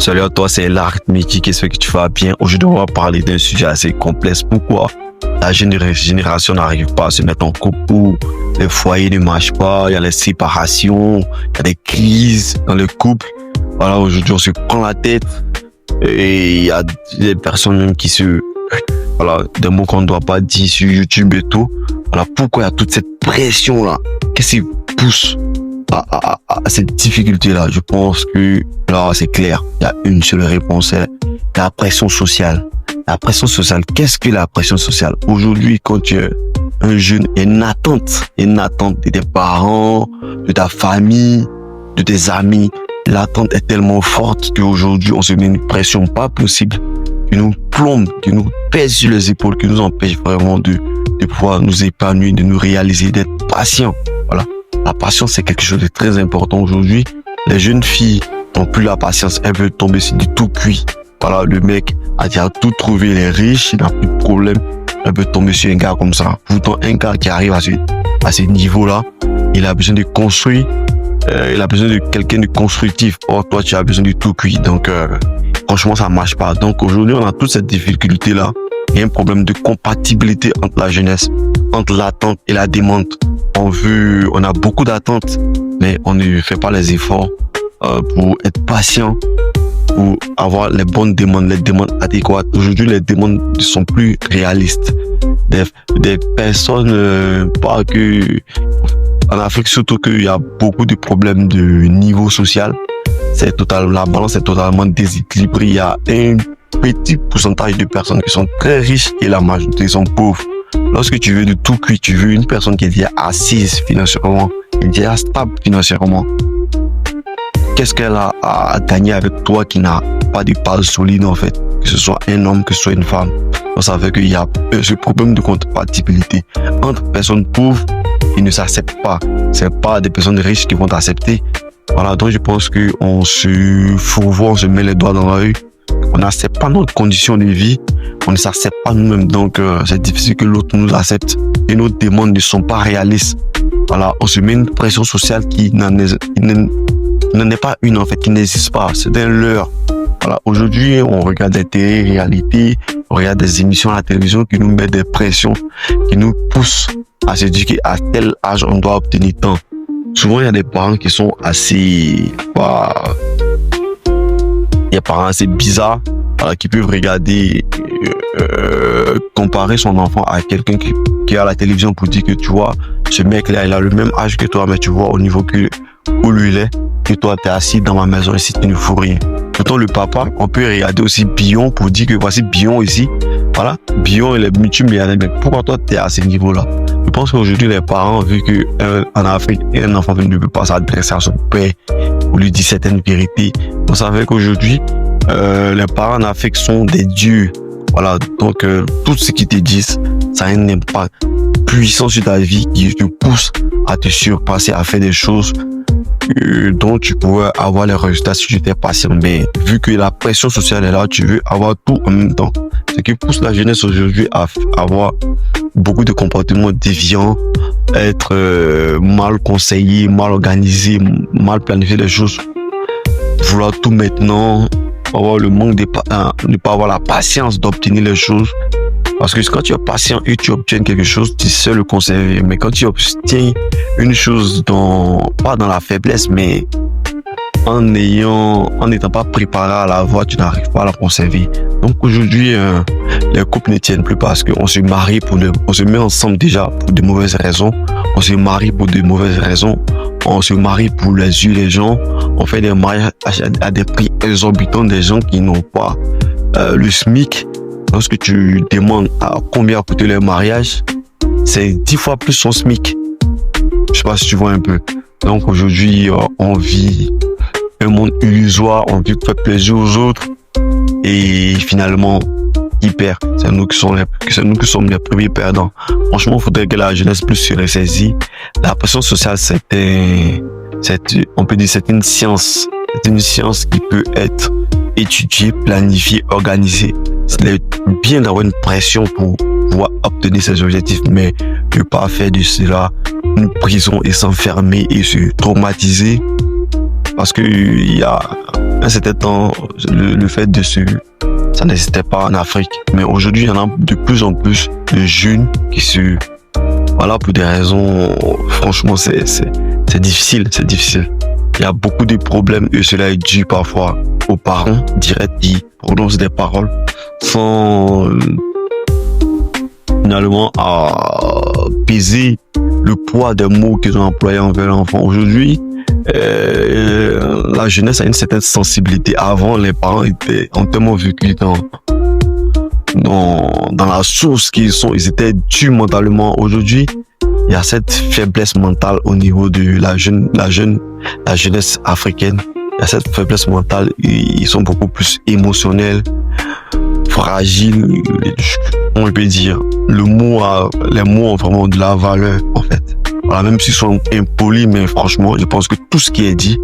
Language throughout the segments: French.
Salut à toi, c'est l'arithmétique et ce que tu vas bien. Aujourd'hui, on va parler d'un sujet assez complexe. Pourquoi la génération n'arrive pas à se mettre en couple, ou les foyers ne marchent pas, il y a les séparations, il y a des crises dans le couple. Voilà, aujourd'hui, on se prend la tête et il y a des personnes même qui voilà, des mots qu'on ne doit pas dire sur YouTube et tout. Voilà, pourquoi il y a toute cette pression-là? Qu'est-ce qui pousse à cette difficulté-là? Je pense que là, c'est clair. Il y a une seule réponse, c'est la pression sociale. La pression sociale, qu'est-ce que la pression sociale? Aujourd'hui, quand tu es un jeune, il y a une attente de tes parents, de ta famille, de tes amis. L'attente est tellement forte qu'aujourd'hui, on se met une pression pas possible, qui nous plombe, qui nous pèse sur les épaules, qui nous empêche vraiment de pouvoir nous épanouir, de nous réaliser, d'être patient. Voilà. La patience, c'est quelque chose de très important aujourd'hui. Les jeunes filles n'ont plus la patience. Elles veulent tomber sur du tout cuit. Voilà, le mec a déjà tout trouvé. Il est riche, il n'a plus de problème. Elle veut tomber sur un gars comme ça. Pourtant, un gars qui arrive à ce niveau-là, il a besoin de construire. Il a besoin de quelqu'un de constructif. Or, toi, tu as besoin du tout cuit. Donc, franchement, ça marche pas. Donc, aujourd'hui, on a toute cette difficulté-là. Il y a un problème de compatibilité entre la jeunesse, entre l'attente et la demande. On a beaucoup d'attentes, mais on ne fait pas les efforts pour être patient, pour avoir les bonnes demandes, les demandes adéquates. Aujourd'hui, les demandes ne sont plus réalistes. Des personnes, pas que en Afrique, surtout qu'il y a beaucoup de problèmes de niveau social. La balance est totalement déséquilibrée. Il y a un petit pourcentage de personnes qui sont très riches et la majorité sont pauvres. Lorsque tu veux de tout cuit, tu veux une personne qui est déjà assise financièrement, qui est déjà stable financièrement. Qu'est-ce qu'elle a à gagner avec toi qui n'a pas de base solide en fait, que ce soit un homme, que ce soit une femme? Donc ça fait qu'il y a ce problème de compatibilité entre personnes pauvres qui ne s'acceptent pas. C'est pas des personnes riches qui vont t'accepter. Voilà, donc je pense qu'on se fourvoie, on se met les doigts dans la rue. On n'accepte pas notre condition de vie, on ne s'accepte pas nous-mêmes, donc c'est difficile que l'autre nous accepte et nos demandes ne sont pas réalistes. Voilà, on se met une pression sociale qui n'en est pas une en fait, qui n'existe pas, c'est un leurre. Voilà, aujourd'hui on regarde des télé-réalités, on regarde des émissions à la télévision qui nous mettent des pressions, qui nous poussent à se dire qu'à tel âge on doit obtenir tant. Souvent il y a des parents qui sont assez... Il y a des parents assez bizarres qui peuvent regarder, comparer son enfant à quelqu'un qui est à la télévision pour dire que tu vois, ce mec-là, il a le même âge que toi, mais tu vois au niveau où lui il est, que toi, tu es assis dans ma maison ici, tu ne fous rien. Pourtant, le papa, on peut regarder aussi Bion pour dire que voici Bion ici. Voilà, Bion, il est multimilliardaire, mais pourquoi toi, tu es à ce niveau-là? Je pense qu'aujourd'hui, les parents, vu qu'en Afrique, un enfant ne peut pas s'adresser à son père pour lui dire certaines vérités. Donc, ça fait qu'aujourd'hui, les parents en Afrique sont des dieux. Voilà, donc tout ce qu'ils te disent, ça a un impact puissant sur ta vie qui te pousse à te surpasser, à faire des choses dont tu pourrais avoir les résultats si tu étais patient. Mais vu que la pression sociale est là, tu veux avoir tout en même temps. Ce qui pousse la jeunesse aujourd'hui à avoir beaucoup de comportements déviants, être mal conseillé, mal organisé, mal planifié les choses, vouloir tout maintenant, avoir le manque de ne pas avoir la patience d'obtenir les choses. Parce que quand tu es patient et tu obtiens quelque chose, tu sais le conserver. Mais quand tu obtiens une chose pas dans la faiblesse, mais en n'étant pas préparé à la voir, tu n'arrives pas à la conserver. Donc aujourd'hui, les couples ne tiennent plus parce qu'on se marie on se met ensemble déjà pour de mauvaises raisons. On se marie pour de mauvaises raisons. On se marie pour les yeux des gens. On fait des mariages à des prix exorbitants, des gens qui n'ont pas le SMIC. Lorsque tu demandes à combien coûte le mariage, c'est 10 fois plus son SMIC. Je sais pas si tu vois un peu. Donc aujourd'hui, on vit un monde illusoire, on vit pour faire plaisir aux autres et finalement, qui perd? C'est nous qui sommes les premiers perdants. Franchement, il faudrait que la jeunesse plus se ressaisit. La pression sociale, on peut dire c'est une science. C'est une science qui peut être étudiée, planifiée, organisée. C'est bien d'avoir une pression pour pouvoir obtenir ses objectifs, mais ne pas faire de cela une prison et s'enfermer et se traumatiser parce qu'il y a un certain temps, le fait ça n'existait pas en Afrique. Mais aujourd'hui, il y en a de plus en plus de jeunes qui voilà, pour des raisons, franchement, c'est difficile. Il y a beaucoup de problèmes et cela est dû parfois aux parents directs qui prononcent des paroles sans finalement peser le poids des mots qu'ils ont employés envers l'enfant. Aujourd'hui, la jeunesse a une certaine sensibilité. Avant, les parents ont tellement vécu dans la source qu'ils sont, ils étaient durs mentalement. Aujourd'hui, il y a cette faiblesse mentale au niveau de la jeunesse africaine. Il y a cette faiblesse mentale, ils sont beaucoup plus émotionnels, fragiles. On peut dire, les mots ont vraiment de la valeur, en fait. Voilà, même s'ils sont impolis, mais franchement, je pense que tout ce qui est dit,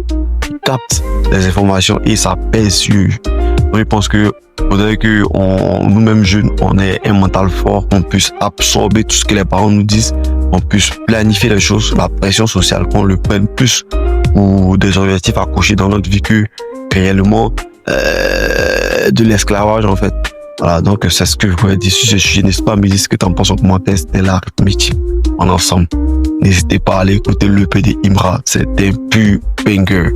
ils captent les informations et ça pèse sur. Donc, je pense que faudrait que nous-mêmes jeunes, on ait un mental fort, qu'on puisse absorber tout ce que les parents nous disent, on puisse planifier les choses, la pression sociale, qu'on le prenne plus ou des objectifs à cocher dans notre vie que réellement de l'esclavage, en fait. Voilà, donc c'est ce que je voulais dire sur ce sujet. N'hésite pas à me dire ce que tu en penses en commentaire. C'était l'arithmétique en ensemble. N'hésitez pas à aller écouter l'EP de Imra. C'est un pur banger.